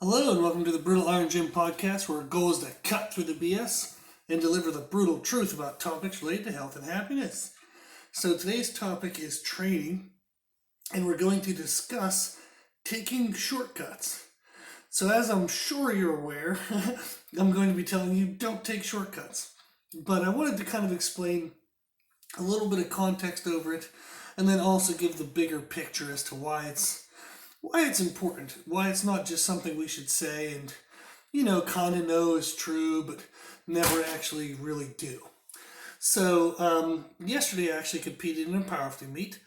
Hello and welcome to the Brutal Iron Gym podcast, where our goal is to cut through the BS and deliver the brutal truth about topics related to health and happiness. So today's topic is training, and we're going to discuss taking shortcuts. So as I'm sure you're aware, I'm going to be telling you don't take shortcuts. But I wanted to kind of explain a little bit of context over it, and then also give the bigger picture as to why it's important, why it's not just something we should say and, kind of know is true, but never actually really do. So, yesterday I actually competed in a powerlifting meet,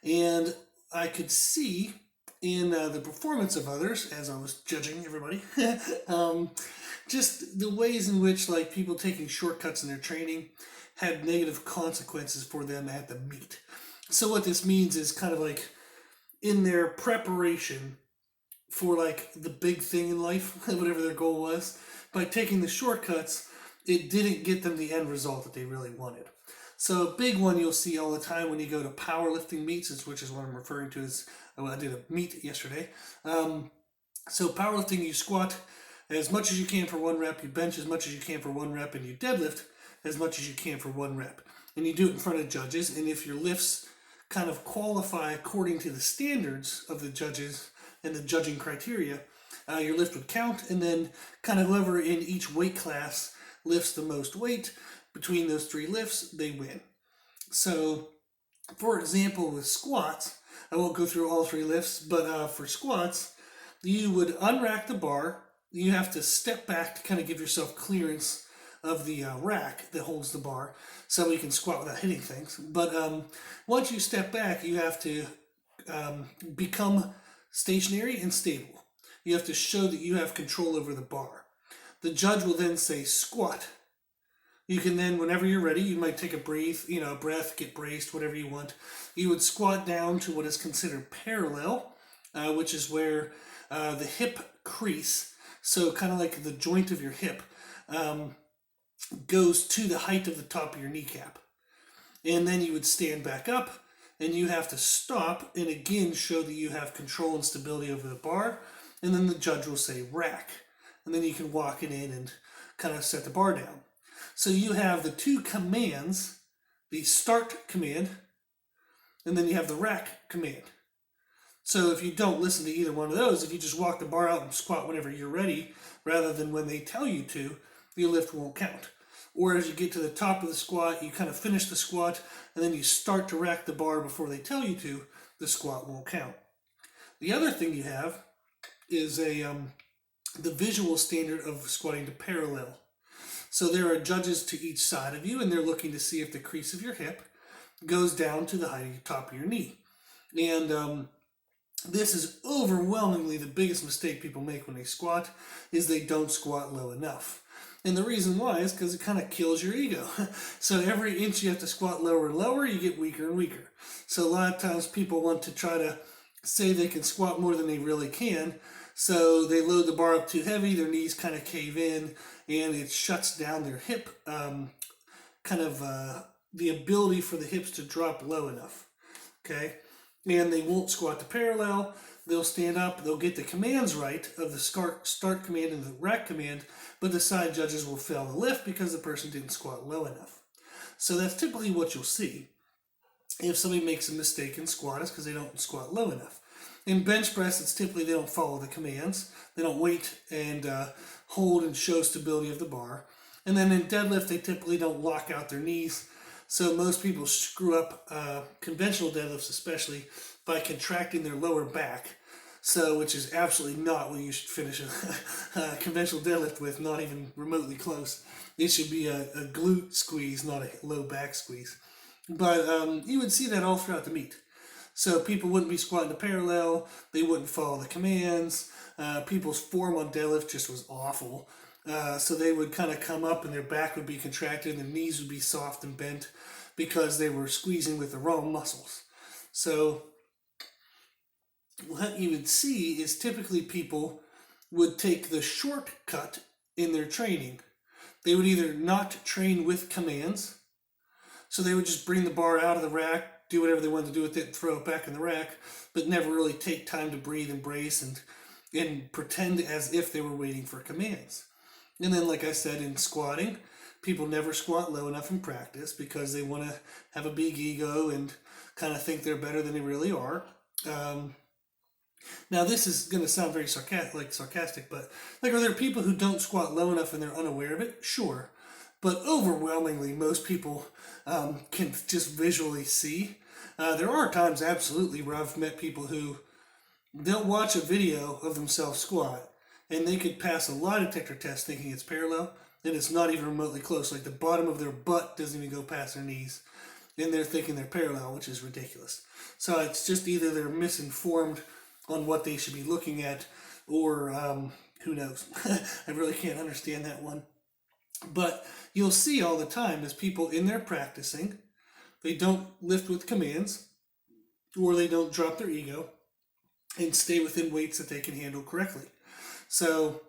and I could see in the performance of others, as I was judging everybody, just the ways in which, like, people taking shortcuts in their training had negative consequences for them at the meet. So what this means is kind of like in their preparation for like the big thing in life, whatever their goal was, by taking the shortcuts, it didn't get them the end result that they really wanted. So a big one you'll see all the time when you go to powerlifting meets, which is what I'm referring to as, I did a meet yesterday. So powerlifting, you squat as much as you can for one rep, you bench as much as you can for one rep, and you deadlift as much as you can for one rep. And you do it in front of judges, and if your lifts kind of qualify according to the standards of the judges and the judging criteria, your lift would count, and then kind of whoever in each weight class lifts the most weight between those three lifts, they win. So, for example, with squats, I won't go through all three lifts, but for squats, you would unrack the bar. You have to step back to kind of give yourself clearance of the rack that holds the bar, so you can squat without hitting things. But once you step back, you have to become stationary and stable. You have to show that you have control over the bar. The judge will then say squat. You can then, whenever you're ready, you might take a breath, get braced, whatever you want. You would squat down to what is considered parallel, which is where the hip crease, so kind of like the joint of your hip, goes to the height of the top of your kneecap. And then you would stand back up, and you have to stop and again show that you have control and stability over the bar. And then the judge will say rack. And then you can walk it in and kind of set the bar down. So you have the two commands, the start command, and then you have the rack command. So if you don't listen to either one of those, if you just walk the bar out and squat whenever you're ready, rather than when they tell you to, your lift won't count. Or as you get to the top of the squat, you kind of finish the squat, and then you start to rack the bar before they tell you to, the squat won't count. The other thing you have is the visual standard of squatting to parallel. So there are judges to each side of you, and they're looking to see if the crease of your hip goes down to the height of the top of your knee. And this is overwhelmingly the biggest mistake people make when they squat, is they don't squat low enough. And the reason why is because it kind of kills your ego. So every inch you have to squat lower and lower, you get weaker and weaker. So a lot of times people want to try to say they can squat more than they really can. So they load the bar up too heavy, their knees kind of cave in, and it shuts down their hip, the ability for the hips to drop low enough. Okay? And they won't squat to parallel. They'll stand up, they'll get the commands right of the start command and the rack command, but the side judges will fail the lift because the person didn't squat low enough. So that's typically what you'll see. If somebody makes a mistake in squat, it's because they don't squat low enough. In bench press, it's typically they don't follow the commands. They don't wait and hold and show stability of the bar. And then in deadlift, they typically don't lock out their knees. So most people screw up conventional deadlifts, especially by contracting their lower back. So, which is absolutely not what you should finish a conventional deadlift with, not even remotely close. It should be a glute squeeze, not a low back squeeze. But you would see that all throughout the meet. So people wouldn't be squatting to parallel, they wouldn't follow the commands, people's form on deadlift just was awful. So they would kind of come up and their back would be contracted and their knees would be soft and bent because they were squeezing with the wrong muscles. So what you would see is typically people would take the shortcut in their training. They would either not train with commands, so they would just bring the bar out of the rack, do whatever they wanted to do with it, and throw it back in the rack, but never really take time to breathe and brace and and pretend as if they were waiting for commands. And then, like I said, in squatting, people never squat low enough in practice because they want to have a big ego and kind of think they're better than they really are. Um, Now, this is going to sound very sarcastic, but like, are there people who don't squat low enough and they're unaware of it? Sure, but overwhelmingly, most people can just visually see. There are times, absolutely, where I've met people who they'll watch a video of themselves squat, and they could pass a lie detector test thinking it's parallel, and it's not even remotely close. Like the bottom of their butt doesn't even go past their knees, and they're thinking they're parallel, which is ridiculous. So it's just either they're misinformed on what they should be looking at, or who knows. I really can't understand that one. But you'll see all the time as people in there practicing, they don't lift with commands, or they don't drop their ego and stay within weights that they can handle correctly. So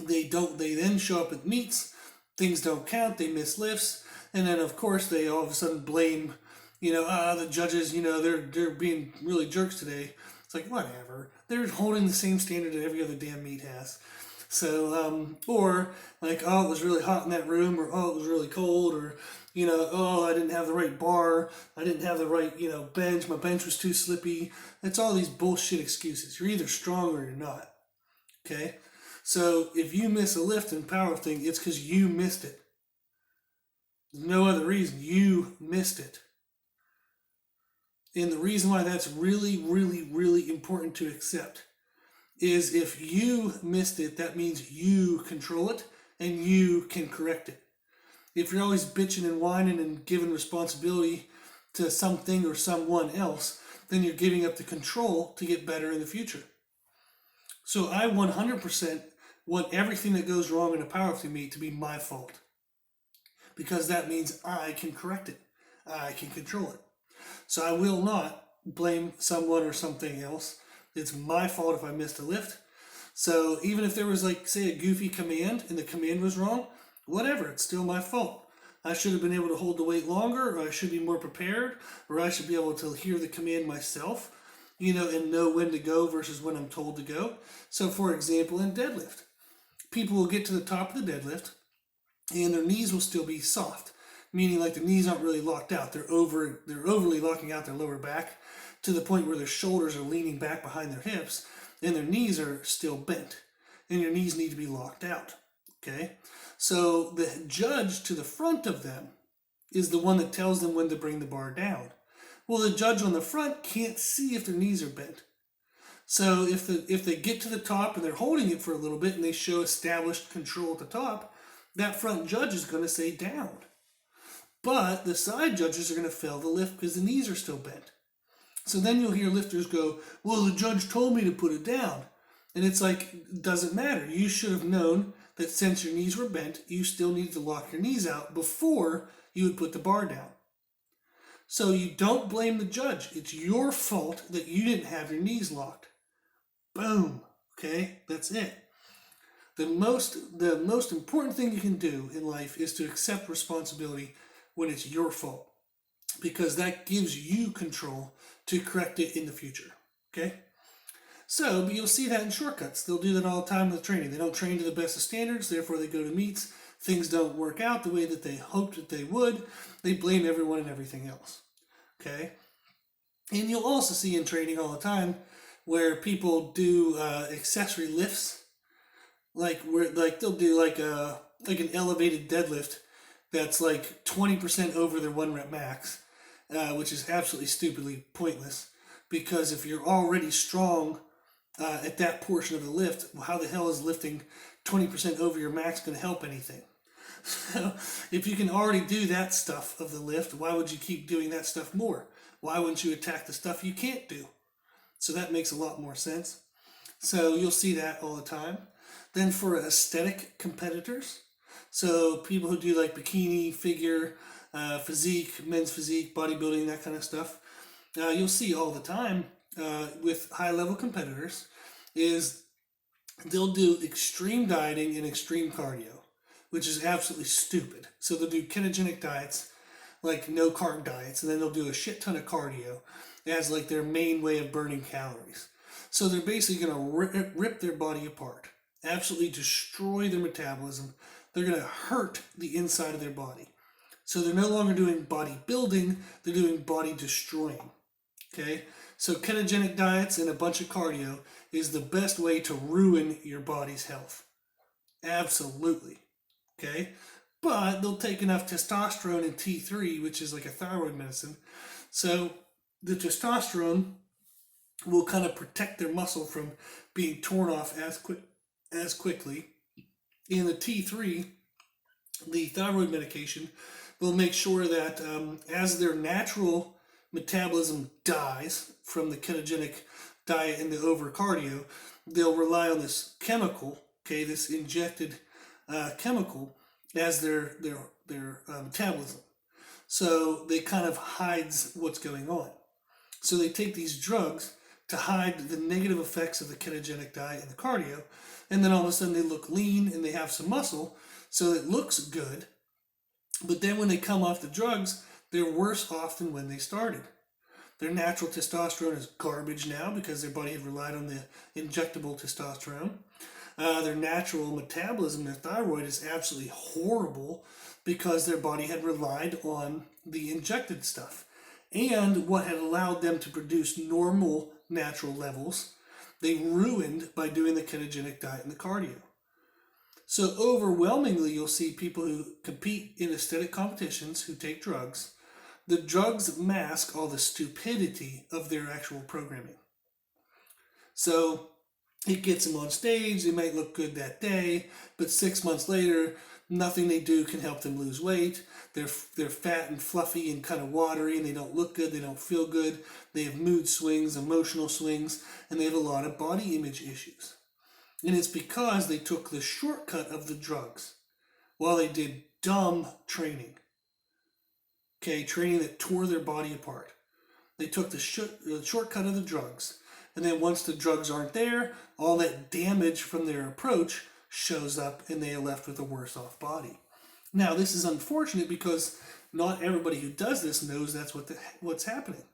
they then show up at meets, things don't count, they miss lifts, and then of course they all of a sudden blame, the judges, they're being really jerks today. It's like, whatever. They're holding the same standard that every other damn meet has. So, or like, oh, it was really hot in that room, or oh, it was really cold, or, oh, I didn't have the right bar, I didn't have the right, bench, my bench was too slippy. It's all these bullshit excuses. You're either strong or you're not. Okay? So if you miss a lift in powerlifting, it's because you missed it. There's no other reason. You missed it. And the reason why that's really, really, really important to accept is if you missed it, that means you control it and you can correct it. If you're always bitching and whining and giving responsibility to something or someone else, then you're giving up the control to get better in the future. So I 100% want everything that goes wrong in a powerlifting meet to be my fault, because that means I can correct it. I can control it. So I will not blame someone or something else. It's my fault if I missed a lift. So even if there was, like, say, a goofy command and the command was wrong, whatever, it's still my fault. I should have been able to hold the weight longer, or I should be more prepared, or I should be able to hear the command myself, and know when to go versus when I'm told to go. So for example, in deadlift, people will get to the top of the deadlift and their knees will still be soft, meaning like the knees aren't really locked out. They're overly locking out their lower back to the point where their shoulders are leaning back behind their hips and their knees are still bent, and your knees need to be locked out. Okay? So the judge to the front of them is the one that tells them when to bring the bar down. Well, the judge on the front can't see if their knees are bent. So if they get to the top and they're holding it for a little bit and they show established control at the top, that front judge is going to say down. But the side judges are going to fail the lift because the knees are still bent. So then you'll hear lifters go, well, the judge told me to put it down. And it's like, it doesn't matter. You should have known that since your knees were bent, you still needed to lock your knees out before you would put the bar down. So you don't blame the judge. It's your fault that you didn't have your knees locked. Boom. Okay? That's it. The most important thing you can do in life is to accept responsibility when it's your fault, because that gives you control to correct it in the future. Okay? So, but you'll see that in shortcuts. They'll do that all the time with training. They don't train to the best of standards, therefore they go to meets. Things don't work out the way that they hoped that they would. They blame everyone and everything else. Okay? And you'll also see in training all the time where people do accessory lifts, like they'll do like an elevated deadlift that's like 20% over their 1 rep max, which is absolutely stupidly pointless, because if you're already strong at that portion of the lift, how the hell is lifting 20% over your max going to help anything? So if you can already do that stuff of the lift, why would you keep doing that stuff more? Why wouldn't you attack the stuff you can't do? So that makes a lot more sense. So you'll see that all the time. Then for aesthetic competitors, so people who do like bikini, figure, physique, men's physique, bodybuilding, that kind of stuff, you'll see all the time with high-level competitors is they'll do extreme dieting and extreme cardio, which is absolutely stupid. So they'll do ketogenic diets, like no carb diets, and then they'll do a shit ton of cardio as like their main way of burning calories. So they're basically going to rip their body apart, absolutely destroy their metabolism. They're going to hurt the inside of their body. So they're no longer doing bodybuilding, they're doing body destroying. Okay? So ketogenic diets and a bunch of cardio is the best way to ruin your body's health. Absolutely. Okay? But they'll take enough testosterone and T3, which is like a thyroid medicine. So the testosterone will kind of protect their muscle from being torn off as quickly. And the T3, the thyroid medication, will make sure that as their natural metabolism dies from the ketogenic diet and the over cardio, they'll rely on this chemical, okay, this injected chemical as their metabolism. So they kind of hides what's going on. So they take these drugs to hide the negative effects of the ketogenic diet and the cardio, and then all of a sudden they look lean and they have some muscle, so it looks good. But then when they come off the drugs, they're worse off than when they started. Their natural testosterone is garbage now because their body had relied on the injectable testosterone. Their natural metabolism, their thyroid, is absolutely horrible because their body had relied on the injected stuff. And what had allowed them to produce normal natural levels, they ruined by doing the ketogenic diet and the cardio. So overwhelmingly, you'll see people who compete in aesthetic competitions who take drugs. The drugs mask all the stupidity of their actual programming. So it gets them on stage, they might look good that day, but 6 months later, nothing they do can help them lose weight. They're fat and fluffy and kind of watery, and they don't look good, they don't feel good. They have mood swings, emotional swings, and they have a lot of body image issues. And it's because they took the shortcut of the drugs while they did dumb training. Okay, training that tore their body apart. They took the shortcut of the drugs. And then once the drugs aren't there, all that damage from their approach shows up and they are left with a worse off body. Now, this is unfortunate because not everybody who does this knows that's what's happening.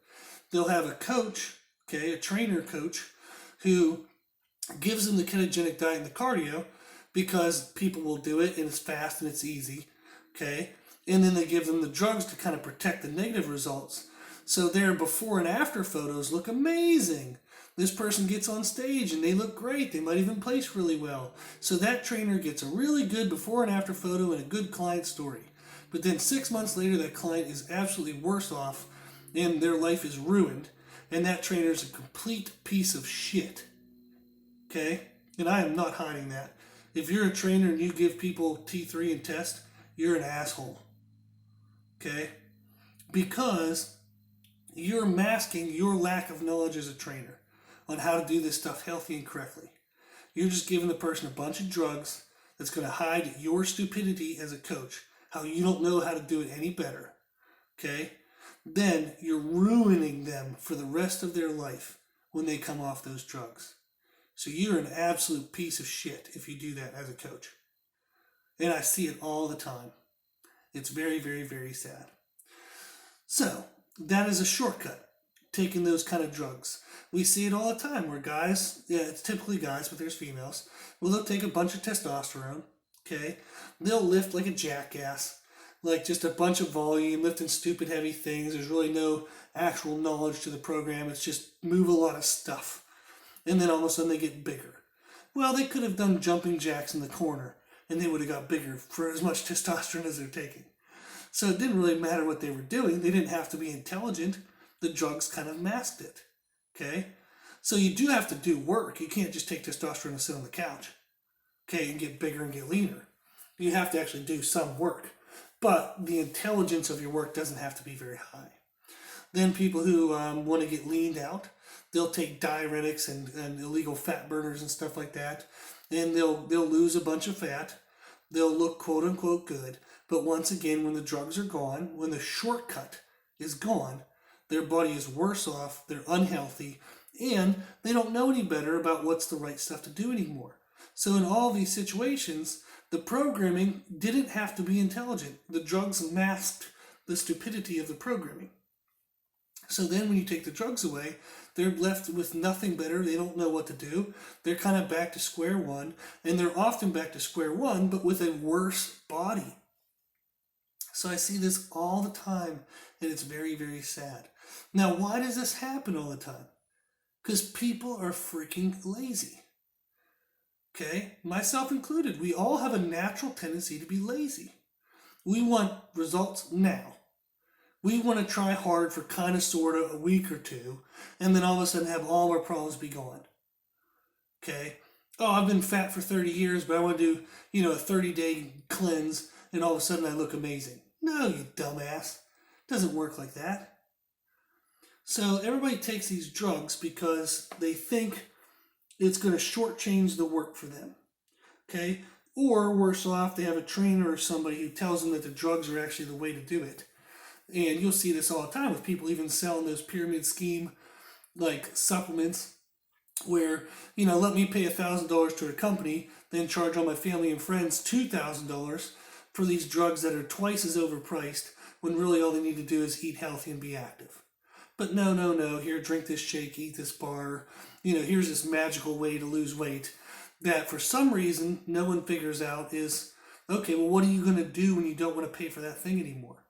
They'll have a coach, okay, a trainer coach, who gives them the ketogenic diet and the cardio because people will do it and it's fast and it's easy, okay? And then they give them the drugs to kind of protect the negative results. So their before and after photos look amazing. This person gets on stage and they look great. They might even place really well. So that trainer gets a really good before and after photo and a good client story. But then 6 months later, that client is absolutely worse off and their life is ruined. And that trainer is a complete piece of shit. Okay? And I am not hiding that. If you're a trainer and you give people T3 and test, you're an asshole. Okay? Because you're masking your lack of knowledge as a trainer on how to do this stuff healthy and correctly. You're just giving the person a bunch of drugs that's going to hide your stupidity as a coach, how you don't know how to do it any better. Okay? Then you're ruining them for the rest of their life when they come off those drugs. So you're an absolute piece of shit if you do that as a coach. And I see it all the time. It's very, very, very sad. So that is a shortcut, taking those kind of drugs. We see it all the time where guys, yeah, it's typically guys, but there's females, well, they'll take a bunch of testosterone, okay? They'll lift like a jackass, like just a bunch of volume, lifting stupid heavy things. There's really no actual knowledge to the program. It's just move a lot of stuff. And then all of a sudden they get bigger. Well, they could have done jumping jacks in the corner and they would have got bigger for as much testosterone as they're taking. So it didn't really matter what they were doing. They didn't have to be intelligent. The drugs kind of masked it. Okay? So you do have to do work. You can't just take testosterone and sit on the couch. Okay, and get bigger and get leaner. You have to actually do some work. But the intelligence of your work doesn't have to be very high. Then people who want to get leaned out, they'll take diuretics and illegal fat burners and stuff like that, and they'll lose a bunch of fat. They'll look quote unquote good, but once again, when the drugs are gone, when the shortcut is gone, their body is worse off, they're unhealthy, and they don't know any better about what's the right stuff to do anymore. So in all these situations, the programming didn't have to be intelligent. The drugs masked the stupidity of the programming. So then when you take the drugs away, They're left with nothing better. They don't know what to do. They're kind of back to square one, and they're often back to square one, but with a worse body. So I see this all the time, and it's very, very sad. Now, why does this happen all the time? Because people are freaking lazy. Okay? Myself included. We all have a natural tendency to be lazy. We want results now. We want to try hard for kind of, sort of, a week or two, and then all of a sudden have all our problems be gone. Okay? Oh, I've been fat for 30 years, but I want to do, a 30-day cleanse, and all of a sudden I look amazing. No, you dumbass. It doesn't work like that. So everybody takes these drugs because they think it's going to shortchange the work for them. Okay? Or worse off, they have a trainer or somebody who tells them that the drugs are actually the way to do it. And you'll see this all the time with people even selling those pyramid scheme like supplements where, let me pay $1,000 to a company, then charge all my family and friends $2,000 for these drugs that are twice as overpriced when really all they need to do is eat healthy and be active. But no, here, drink this shake, eat this bar, here's this magical way to lose weight that for some reason no one figures out is, okay, well, what are you going to do when you don't want to pay for that thing anymore?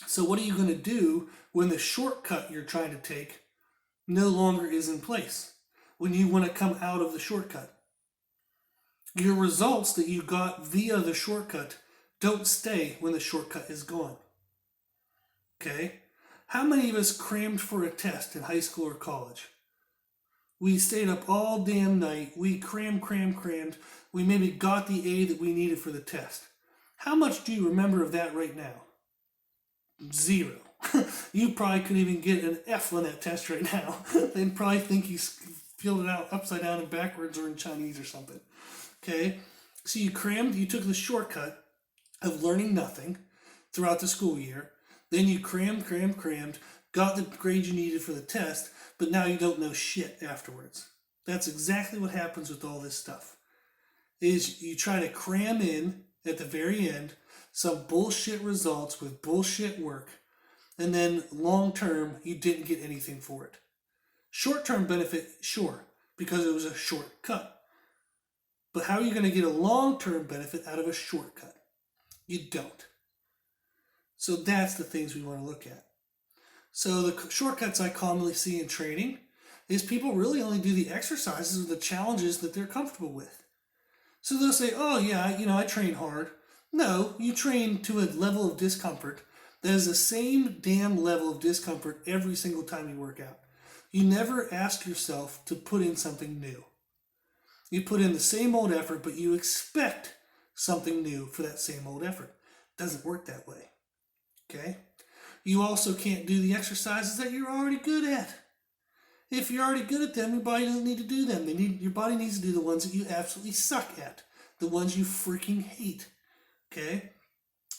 So what are you going to do when the shortcut you're trying to take no longer is in place? When you want to come out of the shortcut? Your results that you got via the shortcut don't stay when the shortcut is gone. Okay? How many of us crammed for a test in high school or college? We stayed up all damn night. We crammed. We maybe got the A that we needed for the test. How much do you remember of that right now? 0. You probably couldn't even get an F on that test right now. They'd probably think you filled it out upside down and backwards or in Chinese or something. Okay? So you took the shortcut of learning nothing throughout the school year. Then you crammed, got the grade you needed for the test, but now you don't know shit afterwards. That's exactly what happens with all this stuff. Is you try to cram in at the very end some bullshit results with bullshit work, and then long term you didn't get anything for it. Short term benefit, sure, because it was a shortcut. But how are you going to get a long term benefit out of a shortcut? You don't. So that's the things we want to look at. So the shortcuts I commonly see in training is people really only do the exercises or the challenges that they're comfortable with. So they'll say, oh yeah, I train hard. No, you train to a level of discomfort that is the same damn level of discomfort every single time you work out. You never ask yourself to put in something new. You put in the same old effort, but you expect something new for that same old effort. It doesn't work that way. Okay? You also can't do the exercises that you're already good at. If you're already good at them, your body doesn't need to do them. Your body needs to do the ones that you absolutely suck at. The ones you freaking hate. Okay?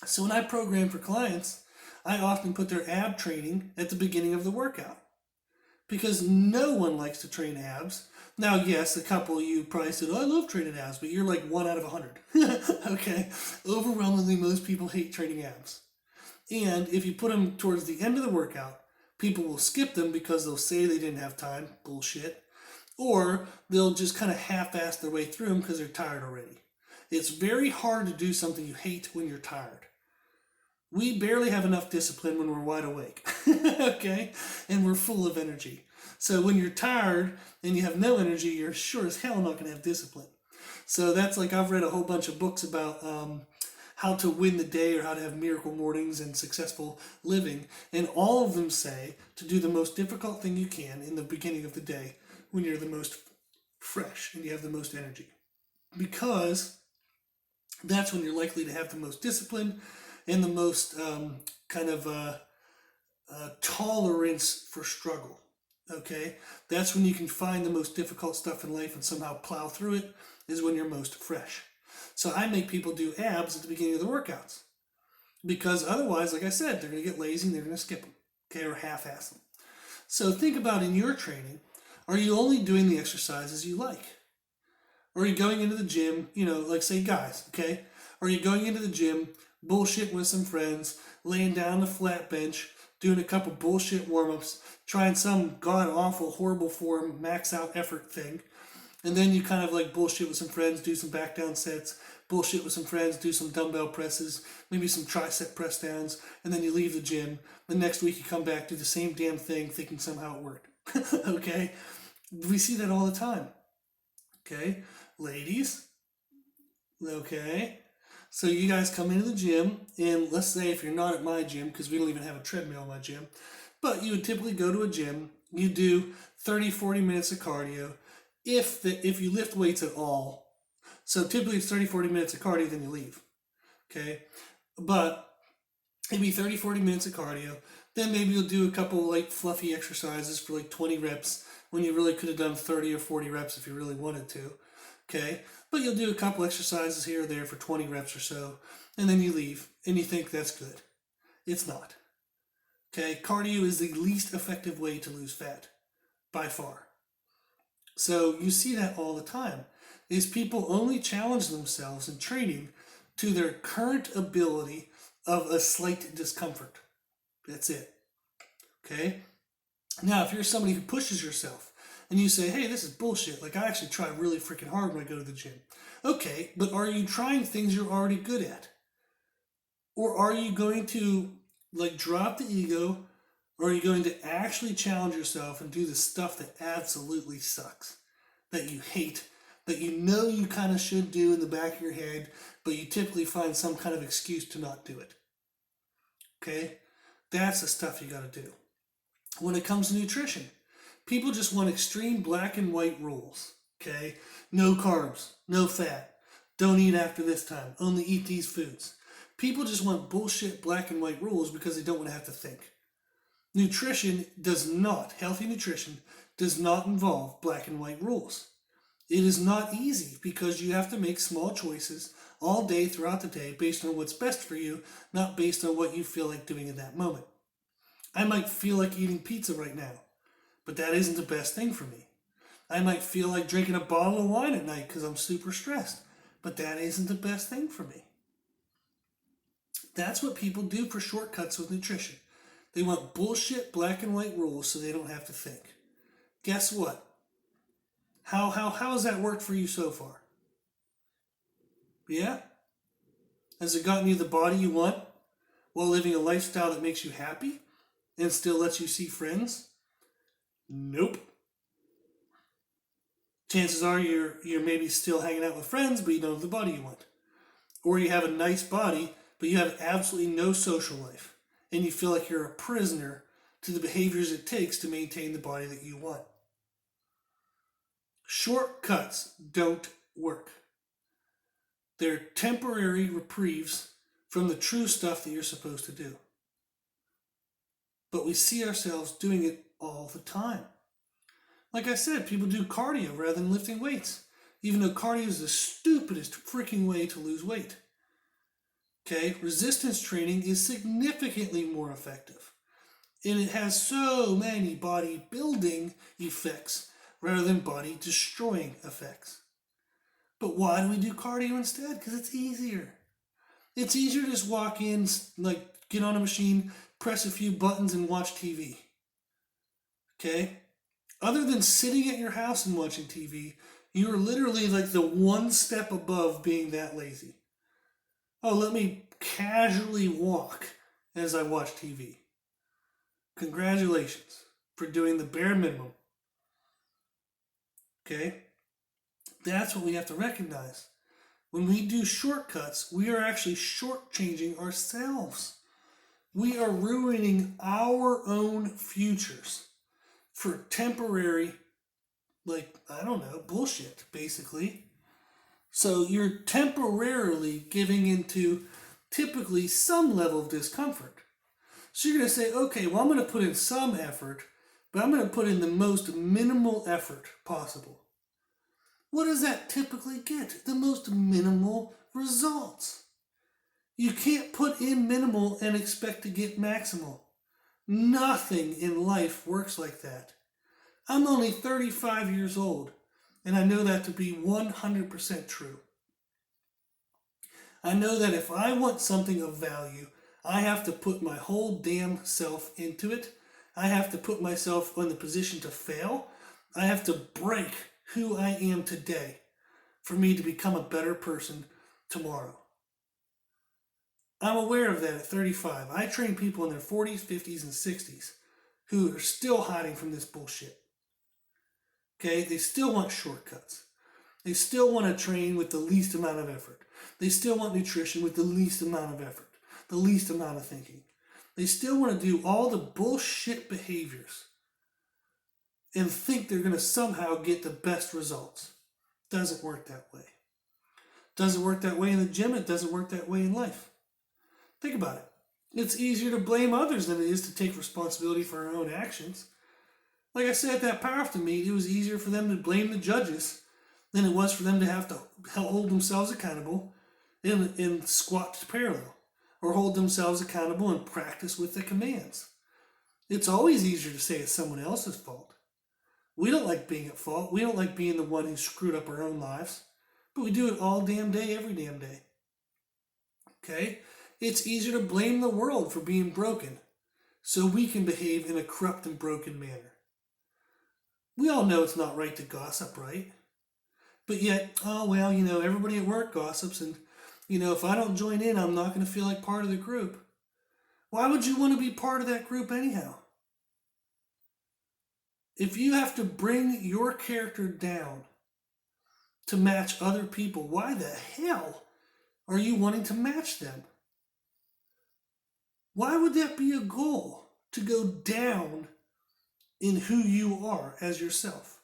So when I program for clients, I often put their ab training at the beginning of the workout. Because no one likes to train abs. Now, yes, a couple of you probably said, oh, I love training abs, but you're like 1 out of 100. Okay? Overwhelmingly, most people hate training abs. And if you put them towards the end of the workout, people will skip them because they'll say they didn't have time. Bullshit. Or they'll just kind of half-ass their way through them because they're tired already. It's very hard to do something you hate when you're tired. We barely have enough discipline when we're wide awake. Okay? And we're full of energy. So when you're tired and you have no energy, you're sure as hell not going to have discipline. So that's like I've read a whole bunch of books about how to win the day or how to have miracle mornings and successful living. And all of them say to do the most difficult thing you can in the beginning of the day when you're the most fresh and you have the most energy. Because that's when you're likely to have the most discipline and the most tolerance for struggle. Okay? That's when you can find the most difficult stuff in life and somehow plow through it, is when you're most fresh. So I make people do abs at the beginning of the workouts. Because otherwise, like I said, they're going to get lazy and they're going to skip them. Okay? Or half-ass them. So think about in your training, are you only doing the exercises you like? Or are you going into the gym, like say guys, okay? Are you going into the gym, bullshitting with some friends, laying down on the flat bench, doing a couple bullshit warm-ups, trying some god-awful, horrible form, max-out effort thing. And then you kind of like bullshit with some friends, do some back down sets, bullshit with some friends, do some dumbbell presses, maybe some tricep press downs, and then you leave the gym. The next week you come back, do the same damn thing, thinking somehow it worked. Okay? We see that all the time. Okay? Ladies? Okay? So you guys come into the gym, and let's say if you're not at my gym, because we don't even have a treadmill in my gym, but you would typically go to a gym, you do 30, 40 minutes of cardio, if you lift weights at all. So typically it's 30, 40 minutes of cardio, then you leave. Okay? But it'd be 30, 40 minutes of cardio. Then maybe you'll do a couple like fluffy exercises for like 20 reps when you really could have done 30 or 40 reps if you really wanted to. Okay? But you'll do a couple exercises here or there for 20 reps or so. And then you leave and you think that's good. It's not. Okay? Cardio is the least effective way to lose fat by far. So you see that all the time, is people only challenge themselves in training to their current ability of a slight discomfort. That's it. Okay? Now, if you're somebody who pushes yourself and you say, hey, this is bullshit, like I actually try really freaking hard when I go to the gym. Okay, but are you trying things you're already good at? Or are you going to like drop the ego? Or are you going to actually challenge yourself and do the stuff that absolutely sucks, that you hate, that you know you kind of should do in the back of your head, but you typically find some kind of excuse to not do it? Okay? That's the stuff you got to do. When it comes to nutrition, people just want extreme black and white rules. Okay? No carbs, no fat, don't eat after this time, only eat these foods. People just want bullshit black and white rules because they don't want to have to think. Healthy nutrition does not involve black and white rules. It is not easy because you have to make small choices all day throughout the day based on what's best for you, not based on what you feel like doing in that moment. I might feel like eating pizza right now, but that isn't the best thing for me. I might feel like drinking a bottle of wine at night because I'm super stressed, but that isn't the best thing for me. That's what people do for shortcuts with nutrition. They want bullshit black and white rules so they don't have to think. Guess what? How has that worked for you so far? Yeah? Has it gotten you the body you want while living a lifestyle that makes you happy and still lets you see friends? Nope. Chances are you're maybe still hanging out with friends, but you don't have the body you want. Or you have a nice body, but you have absolutely no social life. And you feel like you're a prisoner to the behaviors it takes to maintain the body that you want. Shortcuts don't work. They're temporary reprieves from the true stuff that you're supposed to do. But we see ourselves doing it all the time. Like I said, people do cardio rather than lifting weights, even though cardio is the stupidest freaking way to lose weight. Okay, resistance training is significantly more effective. And it has so many body building effects rather than body destroying effects. But why do we do cardio instead? Because it's easier. It's easier to just walk in, like get on a machine, press a few buttons and watch TV. Okay? Other than sitting at your house and watching TV, you're literally like the one step above being that lazy. Oh, let me casually walk as I watch TV. Congratulations for doing the bare minimum. Okay? That's what we have to recognize. When we do shortcuts, we are actually shortchanging ourselves. We are ruining our own futures for temporary, bullshit, basically. So you're temporarily giving into typically some level of discomfort. So you're going to say, okay, well, I'm going to put in some effort, but I'm going to put in the most minimal effort possible. What does that typically get? The most minimal results. You can't put in minimal and expect to get maximal. Nothing in life works like that. I'm only 35 years old, and I know that to be 100% true. I know that if I want something of value, I have to put my whole damn self into it. I have to put myself in the position to fail. I have to break who I am today for me to become a better person tomorrow. I'm aware of that at 35. I train people in their 40s, 50s, and 60s who are still hiding from this bullshit. Okay? They still want shortcuts. They still want to train with the least amount of effort. They still want nutrition with the least amount of effort, the least amount of thinking. They still want to do all the bullshit behaviors and think they're going to somehow get the best results. Doesn't work that way. Doesn't work that way in the gym. It doesn't work that way in life. Think about it. It's easier to blame others than it is to take responsibility for our own actions. Like I said at that powerlifting meet, it was easier for them to blame the judges than it was for them to have to hold themselves accountable and squat to parallel, or hold themselves accountable and practice with the commands. It's always easier to say it's someone else's fault. We don't like being at fault. We don't like being the one who screwed up our own lives. But we do it all damn day, every damn day. Okay? It's easier to blame the world for being broken so we can behave in a corrupt and broken manner. We all know it's not right to gossip, right? But yet, oh well, everybody at work gossips, and if I don't join in, I'm not going to feel like part of the group. Why would you want to be part of that group anyhow? If you have to bring your character down to match other people, why the hell are you wanting to match them? Why would that be a goal, to go down in who you are as yourself?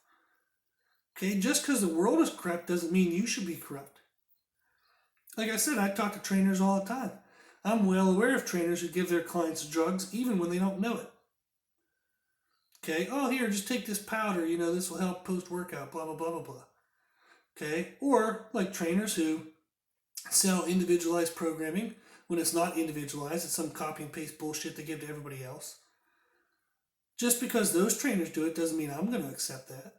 Okay, just because the world is corrupt doesn't mean you should be corrupt. Like I said, I talk to trainers all the time. I'm well aware of trainers who give their clients drugs even when they don't know it. Okay, oh here, just take this powder, this will help post-workout, blah, blah, blah, blah, blah. Okay, or like trainers who sell individualized programming when it's not individualized, it's some copy and paste bullshit they give to everybody else. Just because those trainers do it doesn't mean I'm going to accept that.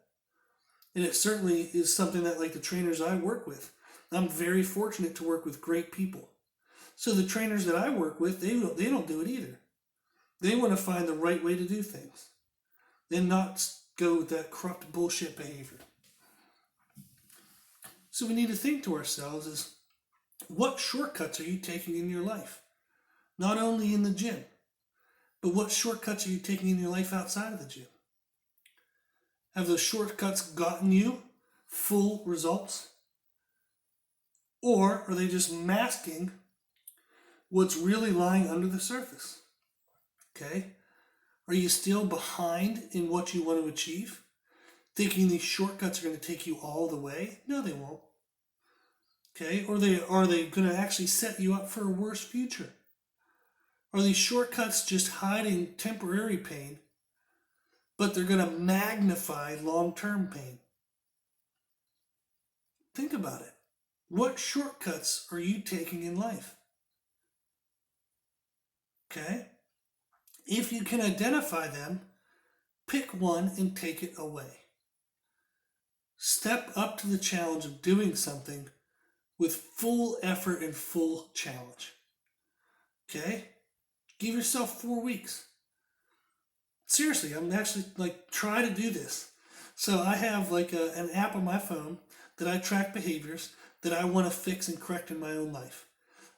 And it certainly is something that, like the trainers I work with, I'm very fortunate to work with great people. So the trainers that I work with, they don't do it either. They want to find the right way to do things and not go with that corrupt bullshit behavior. So we need to think to ourselves is, what shortcuts are you taking in your life? Not only in the gym, but what shortcuts are you taking in your life outside of the gym? Have those shortcuts gotten you full results? Or are they just masking what's really lying under the surface? Okay? Are you still behind in what you want to achieve? Thinking these shortcuts are going to take you all the way? No, they won't. Okay? Or are they going to actually set you up for a worse future? Are these shortcuts just hiding temporary pain, but they're going to magnify long-term pain? Think about it. What shortcuts are you taking in life? Okay? If you can identify them, pick one and take it away. Step up to the challenge of doing something with full effort and full challenge. Okay? Give yourself 4 weeks. Seriously, I'm actually try to do this. So I have an app on my phone that I track behaviors that I want to fix and correct in my own life.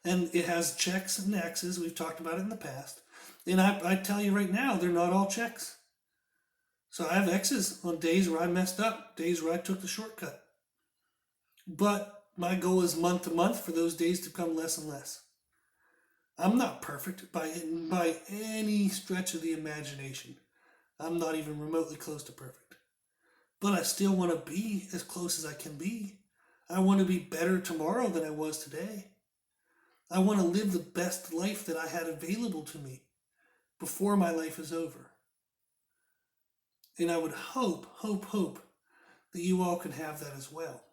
And it has checks and X's. We've talked about it in the past. And I tell you right now, they're not all checks. So I have X's on days where I messed up, days where I took the shortcut. But my goal is month to month for those days to become less and less. I'm not perfect by any stretch of the imagination. I'm not even remotely close to perfect. But I still want to be as close as I can be. I want to be better tomorrow than I was today. I want to live the best life that I had available to me before my life is over. And I would hope that you all can have that as well.